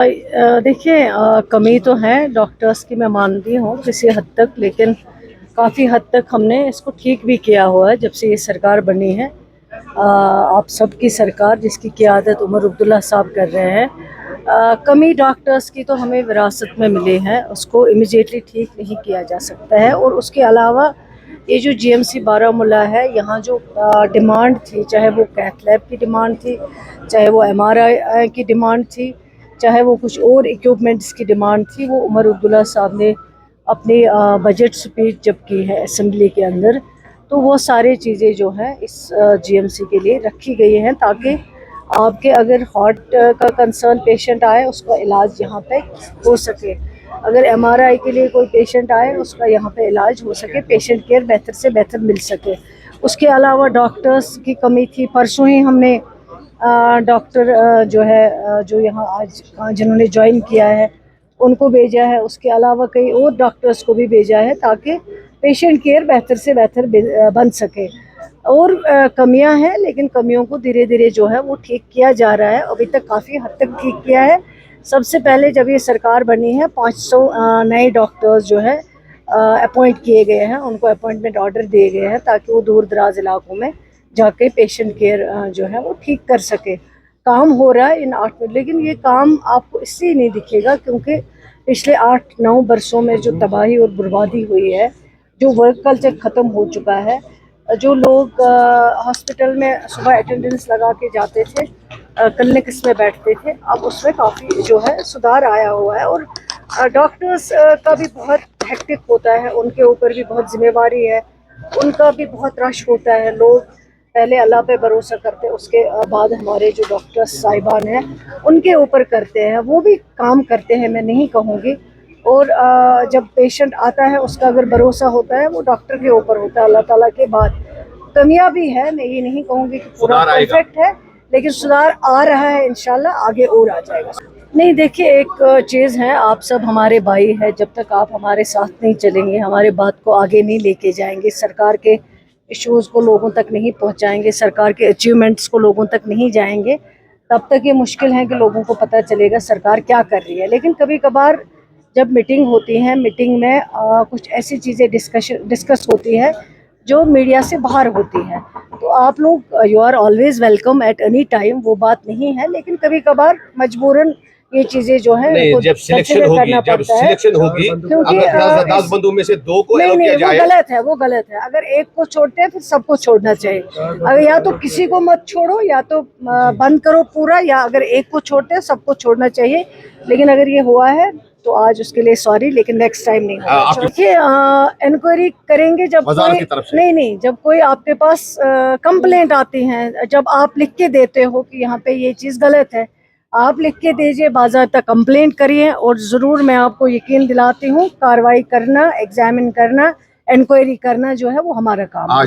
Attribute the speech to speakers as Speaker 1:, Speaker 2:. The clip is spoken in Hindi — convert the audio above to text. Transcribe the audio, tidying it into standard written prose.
Speaker 1: देखिए, कमी तो है डॉक्टर्स की, मैं मानती हूँ किसी हद तक, लेकिन काफ़ी हद तक हमने इसको ठीक भी किया हुआ है जब से ये सरकार बनी है। आप सबकी सरकार जिसकी क़ियादत उमर अब्दुल्ला साहब कर रहे हैं। कमी डॉक्टर्स की तो हमें विरासत में मिली है, उसको इमीडिएटली ठीक नहीं किया जा सकता है। और उसके अलावा ये जो जीएमसी बारामूला है, यहाँ जो डिमांड थी, चाहे वो कैथ लैब की डिमांड थी, चाहे वो एमआरआई की डिमांड थी, चाहे वो कुछ और इक्विपमेंट्स की डिमांड थी, वो उमर अब्दुल्ला साहब ने अपनी बजट स्पीच जब की है असेंबली के अंदर, तो वो सारी चीज़ें जो है इस जीएमसी के लिए रखी गई हैं, ताकि आपके अगर हार्ट का कंसर्न पेशेंट आए उसका इलाज यहाँ पे हो सके, अगर एमआरआई के लिए कोई पेशेंट आए उसका यहाँ पे इलाज हो सके, पेशेंट केयर बेहतर से बेहतर मिल सके। उसके अलावा डॉक्टर्स की कमी थी। परसों ही हमने डॉक्टर जो है जो यहाँ आज जिन्होंने ज्वाइन किया है उनको भेजा है, उसके अलावा कई और डॉक्टर्स को भी भेजा है, ताकि पेशेंट केयर बेहतर से बेहतर बन सके। और कमियां हैं, लेकिन कमियों को धीरे धीरे जो है वो ठीक किया जा रहा है। अभी तक काफ़ी हद तक ठीक किया है। सबसे पहले जब ये सरकार बनी है 500 नए डॉक्टर्स जो है अपॉइंट किए गए हैं, उनको अपॉइंटमेंट ऑर्डर दिए गए हैं, ताकि वो दूर दराज इलाकों में जाके पेशेंट केयर जो है वो ठीक कर सके। काम हो रहा है इन 8 में, लेकिन ये काम आपको इसलिए नहीं दिखेगा क्योंकि पिछले 8-9 बरसों में जो तबाही और बर्बादी हुई है, जो वर्क कल्चर ख़त्म हो चुका है, जो लोग हॉस्पिटल में सुबह अटेंडेंस लगा के जाते थे, क्लिनिक्स में बैठते थे, अब उसमें काफ़ी जो है सुधार आया हुआ है। और डॉक्टर्स का भी बहुत हेक्टिक होता है, उनके ऊपर भी बहुत जिम्मेवारी है, उनका भी बहुत रश होता है। लोग पहले अल्लाह पे भरोसा करते हैं, उसके बाद हमारे जो डॉक्टर्स साहिबान हैं उनके ऊपर करते हैं, वो भी काम करते हैं, मैं नहीं कहूँगी। और जब पेशेंट आता है उसका अगर भरोसा होता है वो डॉक्टर के ऊपर होता है अल्लाह ताला के बाद। कमियां भी है, मैं ये नहीं कहूँगी कि पूरा परफेक्ट है, लेकिन सुधार आ रहा है, इंशाल्लाह आगे और आ जाएगा। नहीं, देखिए, एक चीज़ है, आप सब हमारे भाई हैं, जब तक आप हमारे साथ नहीं चलेंगे, हमारे बात को आगे नहीं लेके जाएंगे, सरकार के इश्यूज़ को लोगों तक नहीं पहुंचाएंगे, सरकार के अचीवमेंट्स को लोगों तक नहीं जाएंगे, तब तक ये मुश्किल है कि लोगों को पता चलेगा सरकार क्या कर रही है। लेकिन कभी कभार जब मीटिंग होती है, मीटिंग में कुछ ऐसी चीज़ें डिस्कस होती है जो मीडिया से बाहर होती है, तो आप लोग you are always welcome at any time, वो बात नहीं है। लेकिन कभी कभार मजबूरन ये चीजें जो है
Speaker 2: नहीं, जब सिलेक्शन होगी,
Speaker 1: क्योंकि
Speaker 2: 10 बंदों में से 2 को
Speaker 1: नहीं,
Speaker 2: किया जाए।
Speaker 1: वो गलत है। अगर एक को छोड़ते हैं फिर सबको छोड़ना चाहिए। अगर या तो किसी को मत छोड़ो, या तो बंद करो पूरा, या अगर एक को छोड़ते हैं सबको छोड़ना चाहिए। लेकिन अगर ये हुआ है तो आज उसके लिए सॉरी, लेकिन नेक्स्ट टाइम नहीं होगा। देखिए, इंक्वायरी करेंगे जब कोई नहीं, जब कोई आपके पास कंप्लेंट आती है, जब आप लिख के देते हो कि यहाँ पे ये चीज़ गलत है, आप लिख के दीजिए, बाज़ाब्ता कंप्लेंट करिए, और ज़रूर मैं आपको यकीन दिलाती हूँ कार्रवाई करना, एग्जामिन करना, इंक्वायरी करना जो है वो हमारा काम है।